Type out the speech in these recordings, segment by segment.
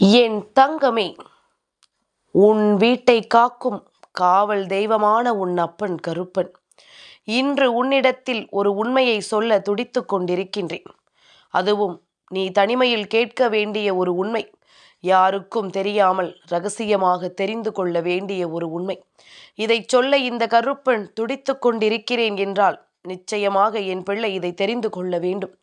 என் தங்கமே, உன் வீட்டை காக்கும் காவல் தெய்வமான உன் அப்பன் கருப்பன் இன்று உன்னிடத்தில் ஒரு உண்மையை சொல்ல துடித்து கொண்டிருக்கின்றேன். அதுவும் நீ தனிமையில் கேட்க வேண்டிய ஒரு உண்மை, யாருக்கும் தெரியாமல் ரகசியமாக தெரிந்து கொள்ள வேண்டிய ஒரு உண்மை. இதை சொல்ல இந்த கருப்பன் துடித்து கொண்டிருக்கிறேன் என்றால் நிச்சயமாக என் பிள்ளை இதை தெரிந்து கொள்ள வேண்டும்.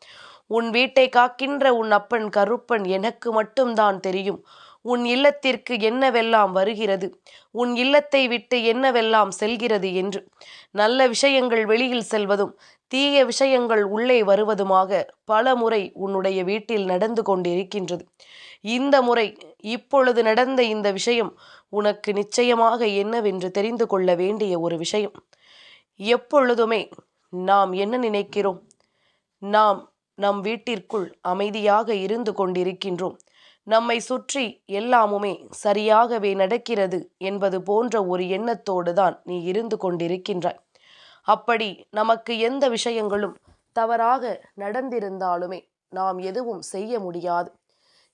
உன் வீட்டை காக்கின்ற உன் அப்பன் கருப்பன் எனக்கு மட்டும்தான் தெரியும். உன் இல்லத்திற்கு என்னவெல்லாம் வருகிறது, உன் இல்லத்தை விட்டு என்னவெல்லாம் செல்கிறது என்று. நல்ல விஷயங்கள் வெளியில் செல்வதும் தீய விஷயங்கள் உள்ளே வருவதுமாக பல முறை உன்னுடைய வீட்டில் நடந்து கொண்டிருக்கின்றது. இந்த முறை இப்பொழுது நடந்த இந்த விஷயம் உனக்கு நிச்சயமாக என்னவென்று தெரிந்து கொள்ள வேண்டிய ஒரு விஷயம். எப்பொழுதுமே நாம் என்ன நினைக்கிறோம்? நாம் நம் வீட்டிற்குள் அமைதியாக இருந்து கொண்டிருக்கின்றோம். நம்மை சுற்றி எல்லாமுமே சரியாகவே நடக்கிறது என்பது போன்ற ஒரு எண்ணத்தோடு தான் நீ இருந்து கொண்டிருக்கின்றாய். அப்படி நமக்கு எந்த விஷயங்களும் தவறாக நடந்திருந்தாலுமே நாம் எதுவும் செய்ய முடியாது.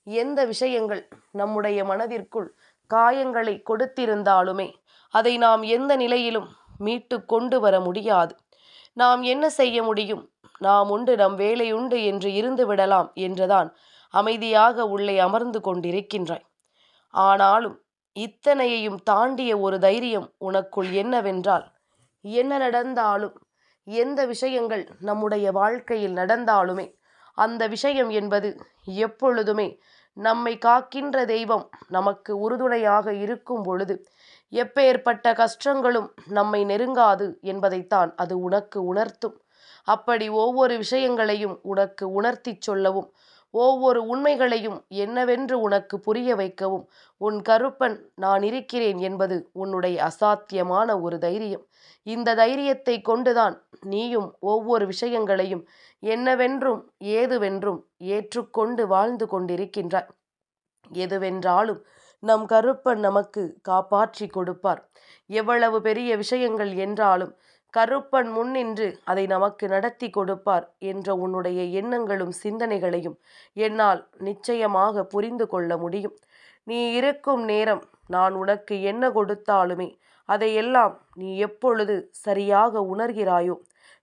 எந்த விஷயங்கள் நம்முடைய மனதிற்குள் காயங்களை கொடுத்திருந்தாலுமே அதை நாம் எந்த நிலையிலும் மீட்டு கொண்டு வர முடியாது. நாம் என்ன செய்ய முடியும்? நாம் உண்டு நம் வேலை உண்டு என்று இருந்து விடலாம் என்றுதான் அமைதியாக உள்ளே அமர்ந்து கொண்டிருக்கின்றாய். ஆனாலும் இத்தனையையும் தாண்டிய ஒரு தைரியம் உனக்குள் என்னவென்றால், என்ன நடந்தாலும், எந்த விஷயங்கள் நம்முடைய வாழ்க்கையில் நடந்தாலுமே அந்த விஷயம் என்பது எப்பொழுதுமே நம்மை காக்கின்ற தெய்வம் நமக்கு உறுதுணையாக இருக்கும் பொழுது எப்பேற்பட்ட கஷ்டங்களும் நம்மை நெருங்காது என்பதைத்தான் அது உனக்கு உணர்த்தும். அப்படி ஒவ்வொரு விஷயங்களையும் உனக்கு உணர்த்தி சொல்லவும், ஒவ்வொரு உண்மைகளையும் என்னவென்று உனக்கு புரிய வைக்கவும் உன் கருப்பன் நான் இருக்கிறேன் என்பது உன்னுடைய அசாத்தியமான ஒரு தைரியம். இந்த தைரியத்தை கொண்டுதான் நீயும் ஒவ்வொரு விஷயங்களையும் என்னவென்றும் ஏதுவென்றும் ஏற்றுக்கொண்டு வாழ்ந்து கொண்டிருக்கின்றாய். எதுவென்றாலும் நம் கருப்பன் நமக்கு காப்பாற்றி கொடுப்பார். எவ்வளவு பெரிய விஷயங்கள் என்றாலும் கருப்பன் முன்னின்று அதை நமக்கு நடத்தி கொடுப்பார் என்ற உன்னுடைய எண்ணங்களும் சிந்தனைகளையும் என்னால் நிச்சயமாக புரிந்து கொள்ள முடியும். நீ இருக்கும் நேரம் நான் உனக்கு என்ன கொடுத்தாலுமே அதையெல்லாம் நீ எப்பொழுது சரியாக உணர்கிறாயோ,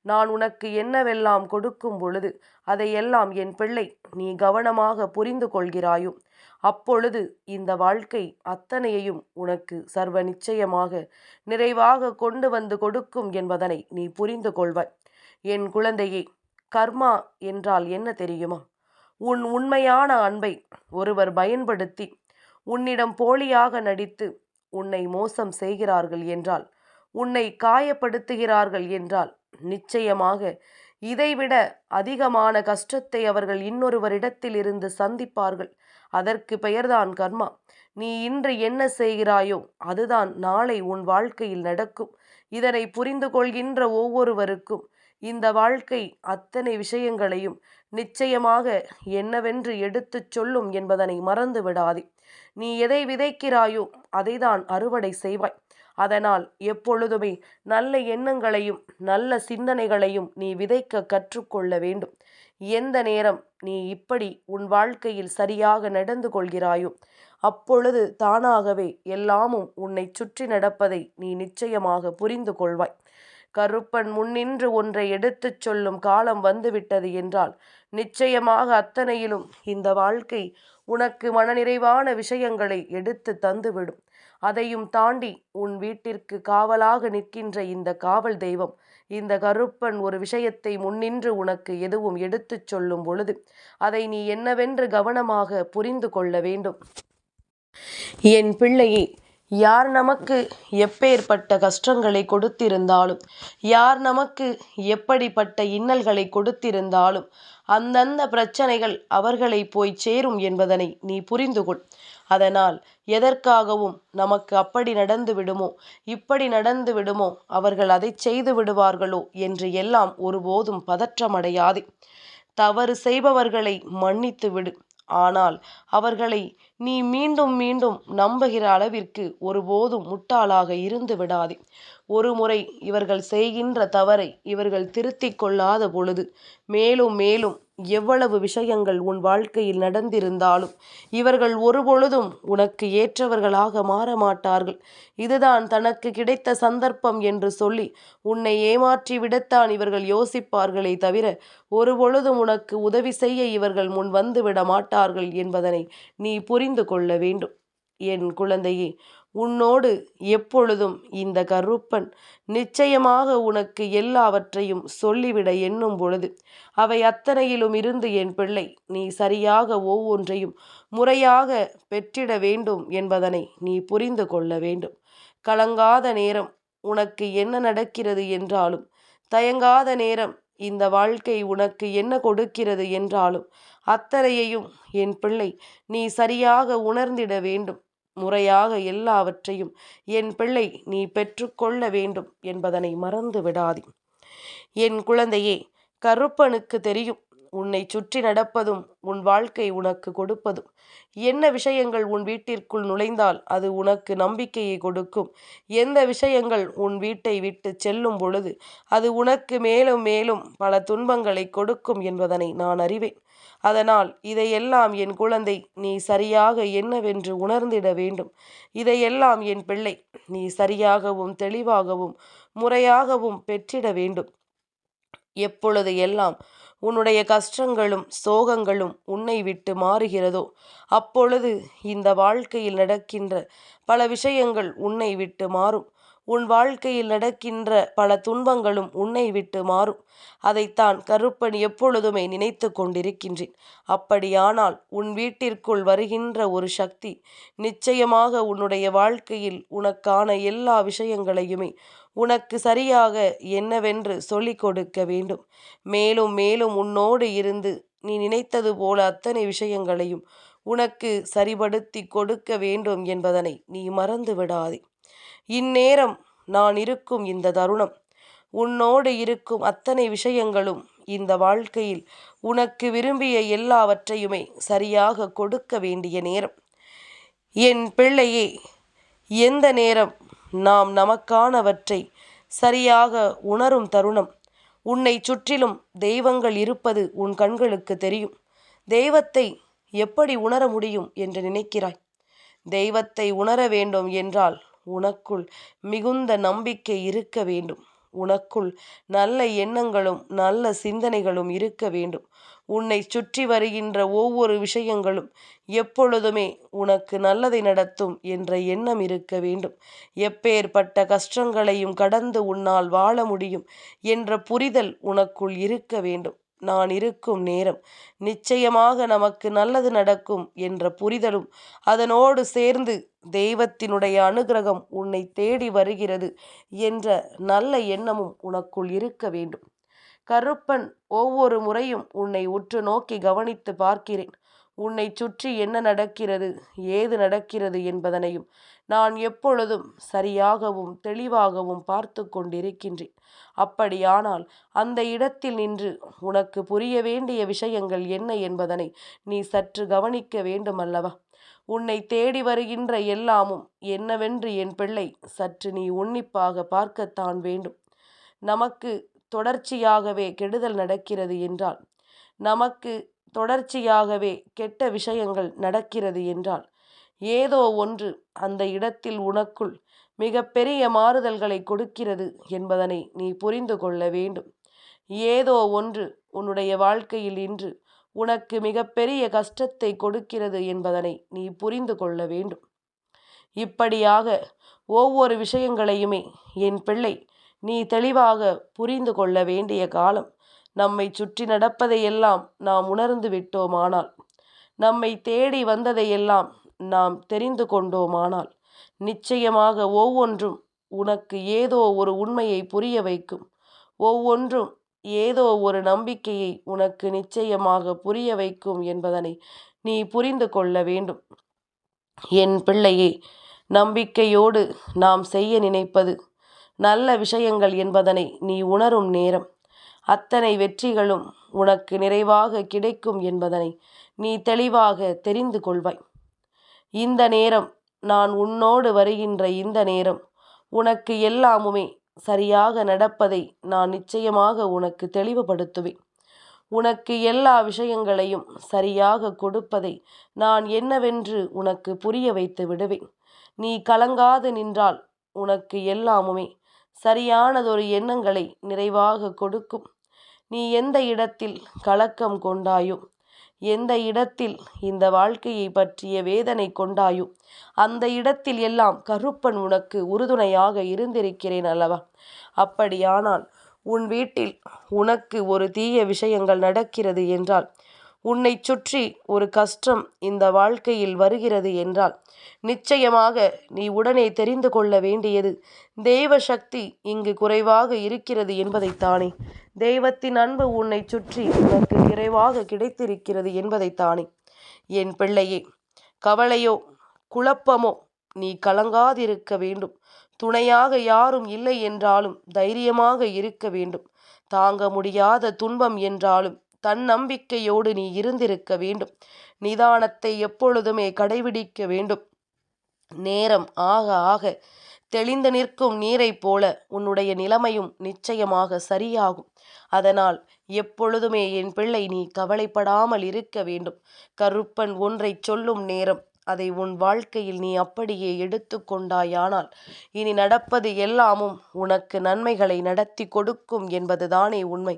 நான் உனக்கு என்னவெல்லாம் கொடுக்கும் பொழுது அதையெல்லாம் என் பிள்ளை நீ கவனமாக புரிந்து கொள்கிறாயோ, அப்பொழுது இந்த வாழ்க்கை அத்தனையையும் உனக்கு சர்வ நிச்சயமாக நிறைவாக கொண்டு வந்து கொடுக்கும் என்பதனை நீ புரிந்து கொள்வாய். என் குழந்தையே, கர்மா என்றால் என்ன தெரியுமா? உன் உண்மையான அன்பை ஒருவர் பயன்படுத்தி உன்னிடம் போலியாக நடித்து உன்னை மோசம் செய்கிறார்கள் என்றால், உன்னை காயப்படுத்துகிறார்கள் என்றால், நிச்சயமாக இதைவிட அதிகமான கஷ்டத்தை அவர்கள் இன்னொருவரிடத்தில் இருந்து சந்திப்பார்கள். அதற்கு பெயர்தான் கர்மா. நீ இன்று என்ன செய்கிறாயோ அதுதான் நாளை உன் வாழ்க்கையில் நடக்கும். இதனை புரிந்து கொள்கின்ற ஒவ்வொருவருக்கும் இந்த வாழ்க்கை அத்தனை விஷயங்களையும் நிச்சயமாக என்னவென்று எடுத்துச் சொல்லும் என்பதனை மறந்து விடாதே. நீ எதை விதைக்கிறாயோ அதைதான் அறுவடை செய்வாய். அதனால் எப்பொழுதுமே நல்ல எண்ணங்களையும் நல்ல சிந்தனைகளையும் நீ விதைக்க கற்றுக்கொள்ள வேண்டும். எந்த நேரம் நீ இப்படி உன் வாழ்க்கையில் சரியாக நடந்து கொள்கிறாயோ அப்பொழுது தானாகவே எல்லாமும் உன்னை சுற்றி நடப்பதை நீ நிச்சயமாக புரிந்து கொள்வாய். கருப்பன் முன்னின்று ஒன்றை எடுத்துச் சொல்லும் காலம் வந்துவிட்டது என்றால் நிச்சயமாக அத்தனையிலும் இந்த வாழ்க்கை உனக்கு மனநிறைவான விஷயங்களை எடுத்து தந்துவிடும். அதையும் தாண்டி உன் வீட்டிற்கு காவலாக நிற்கின்ற இந்த காவல் தெய்வம், இந்த கருப்பன் ஒரு விஷயத்தை முன்னின்று உனக்கு எதுவும் எடுத்துச் சொல்லும் பொழுது அதை நீ என்னவென்று கவனமாக புரிந்து கொள்ள வேண்டும். என் பிள்ளையே, யார் நமக்கு எப்பேற்பட்ட கஷ்டங்களை கொடுத்திருந்தாலும், யார் நமக்கு எப்படிப்பட்ட இன்னல்களை கொடுத்திருந்தாலும் அந்தந்த பிரச்சனைகள் அவர்களை போய் சேரும் என்பதனை நீ புரிந்து கொள். அதனால் எதற்காகவும் நமக்கு அப்படி நடந்து விடுமோ, இப்படி நடந்து விடுமோ, அவர்கள் அதை செய்து விடுவார்களோ என்று எல்லாம் ஒருபோதும் பதற்றமடையாதே. தவறு செய்பவர்களை மன்னித்து விடு. ஆனால் அவர்களை நீ மீண்டும் மீண்டும் நம்புகிற அளவிற்கு ஒருபோதும் முட்டாளாக இருந்து விடாதே. ஒரு முறை இவர்கள் செய்கின்ற தவறை இவர்கள் திருத்திக் கொள்ளாத பொழுது மேலும் மேலும் எவ்வளவு விஷயங்கள் உன் வாழ்க்கையில் நடந்திருந்தாலும் இவர்கள் ஒருபொழுதும் உனக்கு ஏற்றவர்களாக மாறமாட்டார்கள். இதுதான் தனக்கு கிடைத்த சந்தர்ப்பம் என்று சொல்லி உன்னை ஏமாற்றி விடத்தான் இவர்கள் யோசிப்பார்களே தவிர ஒருபொழுதும் உனக்கு உதவி செய்ய இவர்கள் முன் வந்துவிட மாட்டார்கள் என்பதனை நீ புரிந்து கொள்ள வேண்டும். என் குழந்தையே, உன்னோடு எப்பொழுதும் இந்த கருப்பன் நிச்சயமாக உனக்கு எல்லாவற்றையும் சொல்லிவிட எண்ணும் பொழுது அவை அத்தனையிலும் இருந்து என் பிள்ளை நீ சரியாக ஒவ்வொன்றையும் முறையாக பெற்றிட வேண்டும் என்பதனை நீ புரிந்து கொள்ள வேண்டும். கலங்காத நேரம் உனக்கு என்ன நடக்கிறது என்றாலும், தயங்காத நேரம் இந்த வாழ்க்கை உனக்கு என்ன கொடுக்கிறது என்றாலும் அத்தனையையும் என் பிள்ளை நீ சரியாக உணர்ந்திட வேண்டும். முறையாக எல்லாவற்றையும் என் பிள்ளை நீ பெற்றுக்கொள்ள வேண்டும் என்பதனை மறந்து விடாதே. என் குழந்தையே, கருப்பனுக்கு தெரியும் உன்னை சுற்றி நடப்பதும் உன் வாழ்க்கை உனக்கு கொடுப்பதும். என்ன விஷயங்கள் உன் வீட்டிற்குள் நுழைந்தால் அது உனக்கு நம்பிக்கையை கொடுக்கும், எந்த விஷயங்கள் உன் வீட்டை விட்டு செல்லும் பொழுது அது உனக்கு மேலும் மேலும் பல துன்பங்களை கொடுக்கும் என்பதனை நான் அறிவேன். அதனால் இதையெல்லாம் என் குழந்தை நீ சரியாக என்னவென்று உணர்ந்திட வேண்டும். இதையெல்லாம் என் பிள்ளை நீ சரியாகவும் தெளிவாகவும் முறையாகவும் பெற்றிட வேண்டும். எப்பொழுது எல்லாம் உன்னுடைய கஷ்டங்களும் சோகங்களும் உன்னை விட்டு மாறுகிறதோ அப்பொழுது இந்த வாழ்க்கையில் நடக்கின்ற பல விஷயங்கள் உன்னை விட்டு மாறும். உன் வாழ்க்கையில் நடக்கின்ற பல துன்பங்களும் உன்னை விட்டு மாறும். அதைத்தான் கருப்பன் எப்பொழுதுமே நினைத்து கொண்டிருக்கின்றேன். அப்படியானால் உன் வீட்டிற்குள் வருகின்ற ஒரு சக்தி நிச்சயமாக உன்னுடைய வாழ்க்கையில் உனக்கான எல்லா விஷயங்களையுமே உனக்கு சரியாக என்னவென்று சொல்லிக் கொடுக்க வேண்டும். மேலும் மேலும் உன்னோடு இருந்து நீ நினைத்தது போல அத்தனை விஷயங்களையும் உனக்கு சரிபடுத்தி கொடுக்க வேண்டும் என்பதனை நீ மறந்து விடாதே. இந்நேரம் நான் இருக்கும் இந்த தருணம் உன்னோடு இருக்கும் அத்தனை விஷயங்களும் இந்த வாழ்க்கையில் உனக்கு விரும்பிய எல்லாவற்றையுமே சரியாக கொடுக்க வேண்டிய நேரம். என் பிள்ளையே, எந்த நேரம் நாம் நமக்கானவற்றை சரியாக உணரும் தருணம். உன்னை சுற்றிலும் தெய்வங்கள் இருப்பது உன் கண்களுக்கு தெரியும். தெய்வத்தை எப்படி உணர முடியும் என்று நினைக்கிறாய்? தெய்வத்தை உணர வேண்டும் என்றால் உனக்குள் மிகுந்த நம்பிக்கை இருக்க வேண்டும். உனக்குள் நல்ல எண்ணங்களும் நல்ல சிந்தனைகளும் இருக்க வேண்டும். உன்னை சுற்றி வருகின்ற ஒவ்வொரு விஷயங்களும் எப்பொழுதுமே உனக்கு நல்லதை நடத்தும் என்ற எண்ணம் இருக்க வேண்டும். எப்பேற்பட்ட கஷ்டங்களையும் கடந்து உன்னால் வாழ முடியும் என்ற புரிதல் உனக்குள் இருக்க வேண்டும். நான் இருக்கும் நேரம் நிச்சயமாக நமக்கு நல்லது நடக்கும் என்ற புரிதலும் அதனோடு சேர்ந்து தெய்வத்தினுடைய அனுகிரகம் உன்னை தேடி வருகிறது என்ற நல்ல எண்ணமும் உனக்குள் இருக்க வேண்டும். கருப்பன் ஒவ்வொரு முறையும் உன்னை உற்று நோக்கி கவனித்து பார்க்கிறேன். உன்னை சுற்றி என்ன நடக்கிறது, ஏது நடக்கிறது என்பதனையும் நான் எப்பொழுதும் சரியாகவும் தெளிவாகவும் பார்த்து கொண்டிருக்கின்றேன். அப்படியானால் அந்த இடத்தில் நின்று உனக்கு புரிய வேண்டிய விஷயங்கள் என்ன என்பதனை நீ சற்று கவனிக்க வேண்டும் அல்லவா? உன்னை தேடி வருகின்ற எல்லாமும் என்னவென்று என் பிள்ளை சற்று நீ உன்னிப்பாக பார்க்கத்தான் வேண்டும். நமக்கு தொடர்ச்சியாகவே கெடுதல் நடக்கிறது என்றால், நமக்கு தொடர்ச்சியாகவே கெட்ட விஷயங்கள் நடக்கிறது என்றால், ஏதோ ஒன்று அந்த இடத்தில் உனக்குள் மிகப்பெரிய மாறுதல்களை கொடுக்கிறது என்பதனை நீ புரிந்து கொள்ள வேண்டும். ஏதோ ஒன்று உன்னுடைய வாழ்க்கையில் இன்று உனக்கு மிகப்பெரிய கஷ்டத்தை கொடுக்கிறது என்பதனை நீ புரிந்து கொள்ள வேண்டும். இப்படியாக ஒவ்வொரு விஷயங்களையுமே என் பிள்ளை நீ தெளிவாக புரிந்து கொள்ள வேண்டிய காலம். நம்மை சுற்றி நடப்பதையெல்லாம் நாம் உணர்ந்து விட்டோமானால், நம்மை தேடி வந்ததையெல்லாம் நாம் தெரிந்து கொண்டோமானால், நிச்சயமாக ஒவ்வொன்றும் உனக்கு ஏதோ ஒரு உண்மையை புரிய வைக்கும். ஒவ்வொன்றும் ஏதோ ஒரு நம்பிக்கையை உனக்கு நிச்சயமாக புரிய வைக்கும் என்பதனை நீ புரிந்து கொள்ள வேண்டும். என் பிள்ளையே, நம்பிக்கையோடு நாம் செய்ய நினைப்பது நல்ல விஷயங்கள் என்பதனை நீ உணரும் நேரம் அத்தனை வெற்றிகளும் உனக்கு நிறைவாக கிடைக்கும் என்பதனை நீ தெளிவாக தெரிந்து கொள்வாய். இந்த நேரம், நான் உன்னோடு வருகின்ற இந்த நேரம் உனக்கு எல்லாமுமே சரியாக நடப்பதை நான் நிச்சயமாக உனக்கு தெளிவுபடுத்துவேன். உனக்கு எல்லா விஷயங்களையும் சரியாக கொடுப்பதை நான் என்னவென்று உனக்கு புரிய வைத்து விடுவேன். நீ கலங்காது நின்றால் உனக்கு எல்லாமுமே சரியானதொரு எண்ணங்களை நிறைவாக கொடுக்கும். நீ எந்த இடத்தில் கலக்கம் கொண்டாயோ, எந்த இடத்தில் இந்த வாழ்க்கையை பற்றிய வேதனை கொண்டாயோ, அந்த இடத்தில் எல்லாம் கருப்பன் உனக்கு உறுதுணையாக இருந்திருக்கிறேன் அல்லவா? அப்படியானால் உன் வீட்டில் உனக்கு ஒரு தீய விஷயங்கள் நடக்கிறது என்றால், உன்னை சுற்றி ஒரு கஷ்டம் இந்த வாழ்க்கையில் வருகிறது என்றால், நிச்சயமாக நீ உடனே தெரிந்து கொள்ள வேண்டியது தெய்வ சக்தி இங்கு குறைவாக இருக்கிறது என்பதைத்தானே. தெய்வத்தின் அன்பு உன்னை சுற்றி உனக்கு நிறைவாக கிடைத்திருக்கிறது என்பதைத்தானே. என் பிள்ளையே, கவலையோ குழப்பமோ நீ கலங்காதிருக்க வேண்டும். துணையாக யாரும் இல்லை என்றாலும் தைரியமாக இருக்க வேண்டும். தாங்க முடியாத துன்பம் என்றாலும் தன்னம்பிக்கையோடு நீ இருந்திருக்க வேண்டும். நிதானத்தை எப்பொழுதுமே கடைபிடிக்க வேண்டும். நேரம் ஆக ஆக தெளிந்து நிற்கும் நீரைப் போல உன்னுடைய நிலைமையும் நிச்சயமாக சரியாகும். அதனால் எப்பொழுதுமே என் பிள்ளை நீ கவலைப்படாமல் இருக்க வேண்டும். கருப்பன் ஒன்றை சொல்லும் நேரம் அதை உன் வாழ்க்கையில் நீ அப்படியே எடுத்து கொண்டாயானால் இனி நடப்பது எல்லாமும் உனக்கு நன்மைகளை நடத்தி கொடுக்கும் என்பதுதானே உண்மை.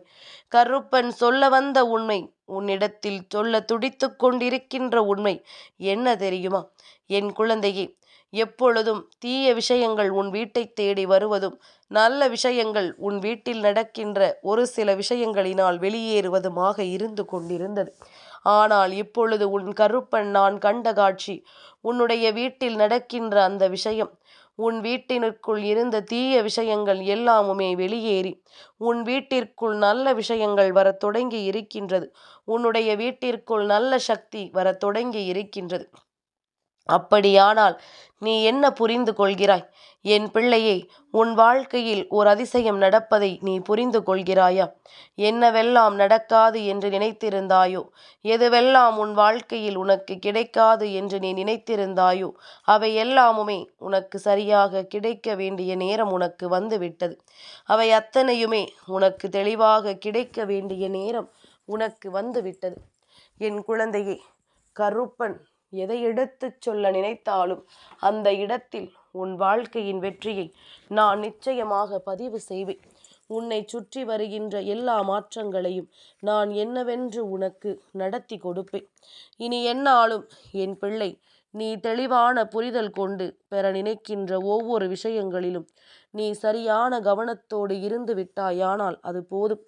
கருப்பன் சொல்ல வந்த உண்மை, உன்னிடத்தில் சொல்ல துடித்து கொண்டிருக்கின்ற உண்மை என்ன தெரியுமா? என் குழந்தையே, எப்பொழுதும் தீய விஷயங்கள் உன் வீட்டை தேடி வருவதும், நல்ல விஷயங்கள் உன் வீட்டில் நடக்கின்ற ஒரு சில விஷயங்களினால் வெளியேறுவதுமாக இருந்து கொண்டிருந்தது. ஆனால் இப்பொழுது உன் கருப்பன் நான் கண்ட காட்சி, உன்னுடைய வீட்டில் நடக்கின்ற அந்த விஷயம், உன் வீட்டினுக்குள் இருந்த தீய விஷயங்கள் எல்லாமுமே வெளியேறி உன் வீட்டிற்குள் நல்ல விஷயங்கள் வரத் தொடங்கி இருக்கின்றது. உன்னுடைய வீட்டிற்குள் நல்ல சக்தி வரத் தொடங்கி இருக்கின்றது. அப்படியானால் நீ என்ன புரிந்து கொள்கிறாய்? என் பிள்ளையே, உன் வாழ்க்கையில் ஓர் அதிசயம் நடப்பதை நீ புரிந்து கொள்கிறாயா? என்னவெல்லாம் நடக்காது என்று நினைத்திருந்தாயோ, எதுவெல்லாம் உன் வாழ்க்கையில் உனக்கு கிடைக்காது என்று நீ நினைத்திருந்தாயோ, அவை எல்லாமுமே உனக்கு சரியாக கிடைக்க வேண்டிய நேரம் உனக்கு வந்துவிட்டது. அவை அத்தனையுமே உனக்கு தெளிவாக கிடைக்க வேண்டிய நேரம் உனக்கு வந்துவிட்டது. என் குழந்தையே, கருப்பன் எதை எடுத்துச் சொல்ல நினைத்தாலும் அந்த இடத்தில் உன் வாழ்க்கையின் வெற்றியை நான் நிச்சயமாக பதிவு செய்வேன். உன்னை சுற்றி வருகின்ற எல்லா மாற்றங்களையும் நான் என்னவென்று உனக்கு நடத்தி கொடுப்பேன். இனி என்னாலும் என் பிள்ளை, நீ தெளிவான புரிதல் கொண்டு பெற நினைக்கின்ற ஒவ்வொரு விஷயங்களிலும் நீ சரியான கவனத்தோடு இருந்து விட்டாயானால் அது போதும்.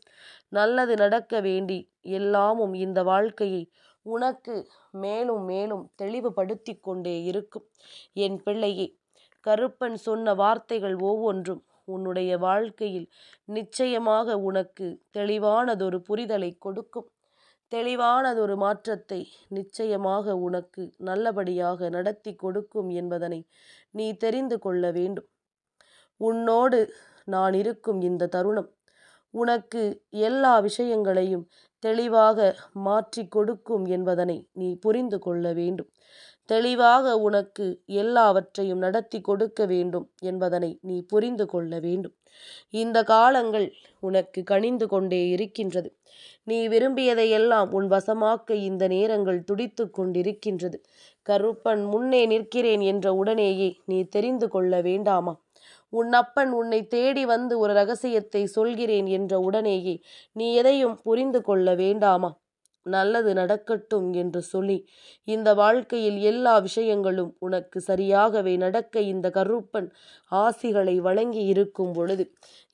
நல்லது நடக்க வேண்டி எல்லாமும் இந்த வாழ்க்கையை உனக்கு மேலும் மேலும் தெளிவுபடுத்தி கொண்டே இருக்கும். என் பிள்ளையே, கருப்பன் சொன்ன வார்த்தைகள் ஒவ்வொன்றும் உன்னுடைய வாழ்க்கையில் நிச்சயமாக உனக்கு தெளிவானதொரு புரிதலை கொடுக்கும். தெளிவானதொரு மாற்றத்தை நிச்சயமாக உனக்கு நல்லபடியாக நடத்தி கொடுக்கும் என்பதனை நீ தெரிந்து கொள்ள வேண்டும். உன்னோடு நான் இருக்கும் இந்த தருணம் உனக்கு எல்லா விஷயங்களையும் தெளிவாக மாற்றி கொடுக்கும் என்பதனை நீ புரிந்து கொள்ள வேண்டும். தெளிவாக உனக்கு எல்லாவற்றையும் நடத்தி கொடுக்க வேண்டும் என்பதனை நீ புரிந்து கொள்ள வேண்டும். இந்த காலங்கள் உனக்கு கனிந்து கொண்டே இருக்கின்றது. நீ விரும்பியதையெல்லாம் உன் வசமாக்க இந்த நேரங்கள் துடித்து கொண்டிருக்கின்றது. கருப்பன் முன்னே நிற்கிறேன் என்ற உடனேயே நீ தெரிந்து கொள்ள வேண்டாமா? உன் அப்பன் உன்னை தேடி வந்து ஒரு ரகசியத்தை சொல்கிறேன் என்ற உடனேயே நீ எதையும் புரிந்து கொள்ள வேண்டாமா? நல்லது நடக்கட்டும் என்று சொல்லி இந்த வாழ்க்கையில் எல்லா விஷயங்களும் உனக்கு சரியாகவே நடக்க இந்த கருப்பன் ஆசிகளை வழங்கி இருக்கும் பொழுது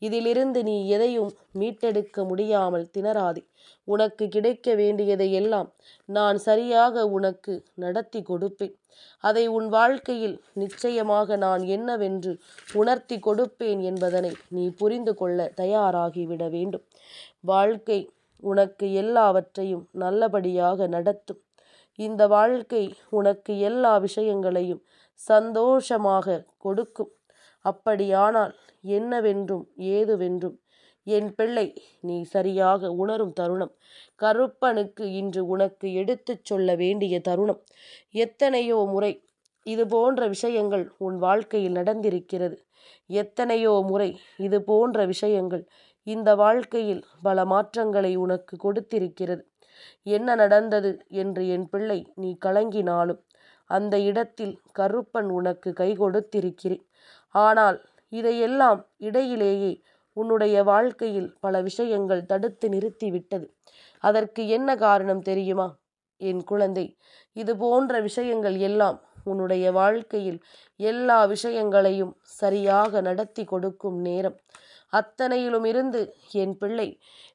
இதிலிருந்து நீ எதையும் மீட்டெடுக்க முடியாமல் திணறாதே. உனக்கு கிடைக்க வேண்டியதை எல்லாம் நான் சரியாக உனக்கு நடத்தி கொடுப்பேன். அதை உன் வாழ்க்கையில் நிச்சயமாக நான் என்னவென்று உணர்த்தி கொடுப்பேன் என்பதனை நீ புரிந்து கொள்ள தயாராகிவிட வேண்டும். வாழ்க்கை உனக்கு எல்லாவற்றையும் நல்லபடியாக நடத்தும். இந்த வாழ்க்கை உனக்கு எல்லா விஷயங்களையும் சந்தோஷமாக கொடுக்கும். அப்படியானால் என்னவென்றும் ஏதுவென்றும் என் பிள்ளை நீ சரியாக உணரும் தருணம். கருப்பனுக்கு இன்று உனக்கு எடுத்துச் சொல்ல வேண்டிய தருணம். எத்தனையோ முறை இது போன்ற விஷயங்கள் உன் வாழ்க்கையில் நடந்திருக்கிறது. எத்தனையோ முறை இது போன்ற விஷயங்கள் இந்த வாழ்க்கையில் பல மாற்றங்களை உனக்கு கொடுத்திருக்கிறது. என்ன நடந்தது என்று என் பிள்ளை நீ கலங்கினாலும் அந்த இடத்தில் கருப்பன் உனக்கு கை கொடுத்திருக்கிறேன். ஆனால் இதையெல்லாம் இடையிலேயே உன்னுடைய வாழ்க்கையில் பல விஷயங்கள் தடுத்து நிறுத்திவிட்டது. அதற்கு என்ன காரணம் தெரியுமா என் குழந்தை? இது போன்ற விஷயங்கள் எல்லாம் உன்னுடைய வாழ்க்கையில் எல்லா விஷயங்களையும் சரியாக நடத்தி கொடுக்கும் நேரம். அத்தனையிலும் இருந்து என் பிள்ளை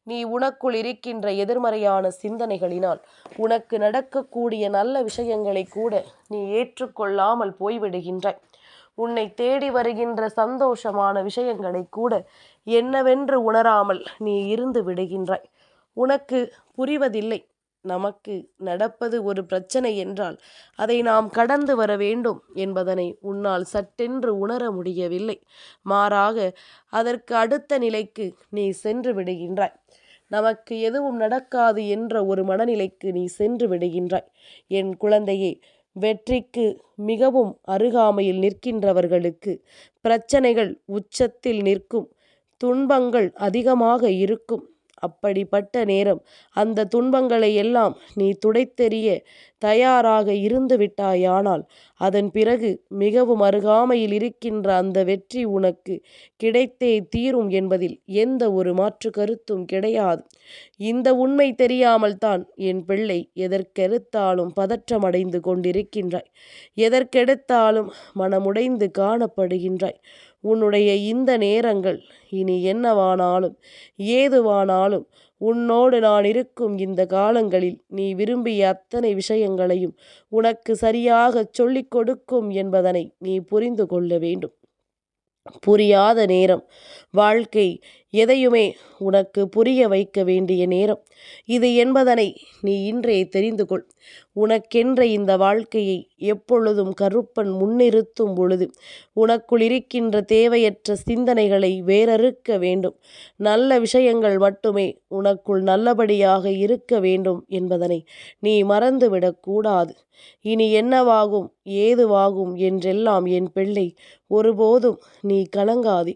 நீ உனக்குள் இருக்கின்ற எதிர்மறையான சிந்தனைகளினால் உனக்கு நடக்கக்கூடிய நல்ல விஷயங்களை கூட நீ ஏற்றுக்கொள்ளாமல் போய்விடுகின்றாய். உன்னை தேடி வருகின்ற சந்தோஷமான விஷயங்களை கூட என்னவென்று உணராமல் நீ இருந்து விடுகின்றாய். உனக்கு புரிவதில்லை. நமக்கு நடப்பது ஒரு பிரச்சனை என்றால் அதை நாம் கடந்து வர வேண்டும் என்பதனை உன்னால் சட்டென்று உணர முடியவில்லை. மாறாக அதற்கு அடுத்த நிலைக்கு நீ சென்று விடுகின்றாய். நமக்கு எதுவும் நடக்காது என்ற ஒரு மனநிலைக்கு நீ சென்று விடுகின்றாய். என் குழந்தையே, வெற்றிக்கு மிகவும் அருகாமையில் நிற்கின்றவர்களுக்கு பிரச்சனைகள் உச்சத்தில் நிற்கும், துன்பங்கள் அதிகமாக இருக்கும். அப்படிப்பட்ட நேரம் அந்த துன்பங்களை எல்லாம் நீ துடைத்தெறிய தயாராக இருந்து விட்டாயானால் அதன் பிறகு மிகவும் அருகாமையில் இருக்கின்ற அந்த வெற்றி உனக்கு கிடைத்தே தீரும் என்பதில் எந்த ஒரு மாற்று கருத்தும் கிடையாது. இந்த உண்மை தெரியாமல் தான் என் பிள்ளை எதற்கெடுத்தாலும் பதற்றமடைந்து கொண்டிருக்கின்றாய். எதற்கெடுத்தாலும் மனமுடைந்து காணப்படுகின்றாய். உன்னுடைய இந்த நேரங்கள் இனி என்னவானாலும் ஏதுவானாலும் உன்னோடு நான் இருக்கும் இந்த காலங்களில் நீ விரும்பிய அத்தனை விஷயங்களையும் உனக்கு சரியாக சொல்லிக் கொடுக்கும் என்பதனை நீ புரிந்து கொள்ள வேண்டும். புரியாத நேரம். வாழ்க்கை எதையுமே உனக்கு புரிய வைக்க வேண்டிய நேரம் இது என்பதனை நீ இன்றே தெரிந்து கொள். உனக்கென்ற இந்த வாழ்க்கையை எப்பொழுதும் கருப்பன் முன்னிறுத்தும் பொழுது உனக்குள் இருக்கின்ற தேவையற்ற சிந்தனைகளை வேறறுக்க வேண்டும். நல்ல விஷயங்கள் மட்டுமே உனக்குள் நல்லபடியாக இருக்க வேண்டும் என்பதனை நீ மறந்துவிடக்கூடாது. இனி என்னவாகும் ஏதுவாகும் என்றெல்லாம் என் பிள்ளை ஒருபோதும் நீ கலங்காதே.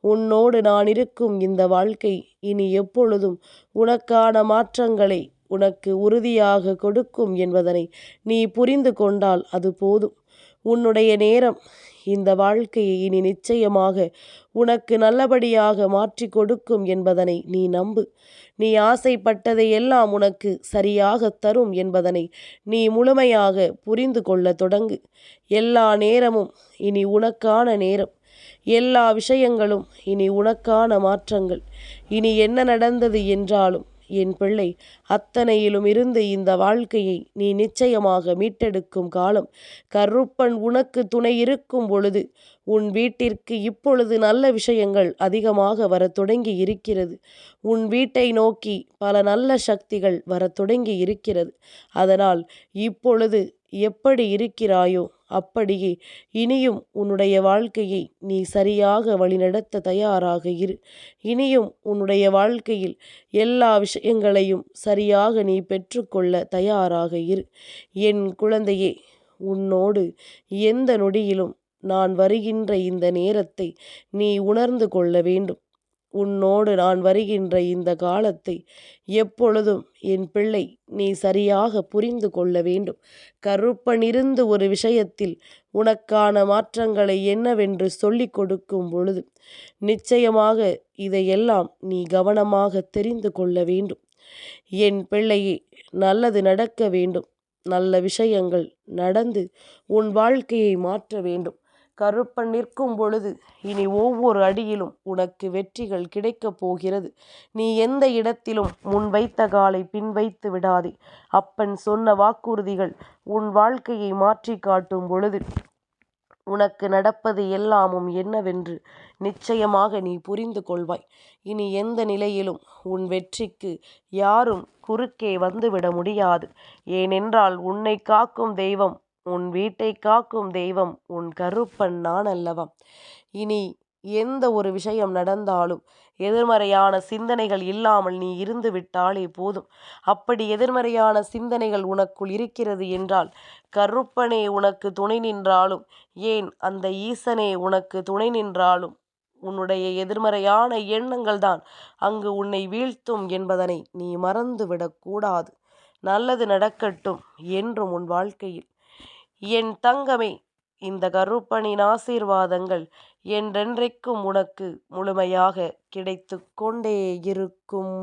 உன்னோடு நான் இருக்கும் இந்த வாழ்க்கை இனி எப்பொழுதும் உனக்கான மாற்றங்களை உனக்கு உறுதியாக கொடுக்கும் என்பதனை நீ புரிந்து கொண்டால் அது போதும். உன்னுடைய நேரம் இந்த வாழ்க்கையை இனி நிச்சயமாக உனக்கு நல்லபடியாக மாற்றி கொடுக்கும் என்பதனை நீ நம்பு. நீ ஆசைப்பட்டதை எல்லாம் உனக்கு சரியாக தரும் என்பதனை நீ முழுமையாக புரிந்து கொள்ள தொடங்கு. எல்லா நேரமும் இனி உனக்கான நேரம். எல்லா விஷயங்களும் இனி உனக்கான மாற்றங்கள். இனி என்ன நடந்தது என்றாலும் என் பிள்ளை அத்தனையிலும் இருந்து இந்த வாழ்க்கையை நீ நிச்சயமாக மீட்டெடுக்கும் காலம். கருப்பன் உனக்கு துணை இருக்கும் பொழுது உன் வீட்டிற்கு இப்பொழுது நல்ல விஷயங்கள் அதிகமாக வர தொடங்கி இருக்கிறது. உன் வீட்டை நோக்கி பல நல்ல சக்திகள் வர தொடங்கி இருக்கிறது. அதனால் இப்பொழுது எப்படி இருக்கிறாயோ அப்படியே இனியும் உன்னுடைய வாழ்க்கையை நீ சரியாக வழிநடத்த தயாராக இரு. இனியும் உன்னுடைய வாழ்க்கையில் எல்லா விஷயங்களையும் சரியாக நீ பெற்றுக்கொள்ள தயாராக இரு. என் குழந்தையே, உன்னோடு எந்த நொடியிலும் நான் வருகின்ற இந்த நேரத்தை நீ உணர்ந்து கொள்ள வேண்டும். உன்னோடு நான் வருகின்ற இந்த காலத்தை எப்பொழுதும் என் பிள்ளை நீ சரியாக புரிந்து கொள்ள வேண்டும். கருப்பனிருந்து ஒரு விஷயத்தில் உனக்கான மாற்றங்களை என்னவென்று சொல்லிக் கொடுக்கும் பொழுது நிச்சயமாக இதையெல்லாம் நீ கவனமாக தெரிந்து கொள்ள வேண்டும். என் பிள்ளையே, நல்லது நடக்க வேண்டும். நல்ல விஷயங்கள் நடந்து உன் வாழ்க்கையை மாற்ற வேண்டும். கருப்பன் நிற்கும் பொழுது இனி ஒவ்வொரு அடியிலும் உனக்கு வெற்றிகள் கிடைக்கப் போகிறது. நீ எந்த இடத்திலும் முன் வைத்த காலை பின் வைத்து விடாதே. அப்பன் சொன்ன வாக்குறுதிகள் உன் வாழ்க்கையை மாற்றி காட்டும் பொழுது உனக்கு நடப்பது எல்லாமும் என்னவென்று நிச்சயமாக நீ புரிந்து கொள்வாய். இனி எந்த நிலையிலும் உன் வெற்றிக்கு யாரும் குறுக்கே வந்துவிட முடியாது. ஏனென்றால் உன்னை காக்கும் தெய்வம், உன் வீட்டை காக்கும் தெய்வம் உன் கருப்பன் நான் அல்லவா. இனி எந்த ஒரு விஷயம் நடந்தாலும் எதிர்மறையான சிந்தனைகள் இல்லாமல் நீ இருந்து விட்டாலே போதும். அப்படி எதிர்மறையான சிந்தனைகள் உனக்குள் இருக்கிறது என்றால் கருப்பனே உனக்கு துணை நின்றாலும், ஏன் அந்த ஈசனே உனக்கு துணை நின்றாலும் உன்னுடைய எதிர்மறையான எண்ணங்கள் தான் அங்கு உன்னை வீழ்த்தும் என்பதனை நீ மறந்துவிடக்கூடாது. நல்லது நடக்கட்டும் என்றும் உன் வாழ்க்கையில். என் தங்கமே, இந்த கருப்பனின் ஆசீர்வாதங்கள் என்றென்றைக்கும் உனக்கு முழுமையாக கிடைத்து கொண்டே இருக்கும்.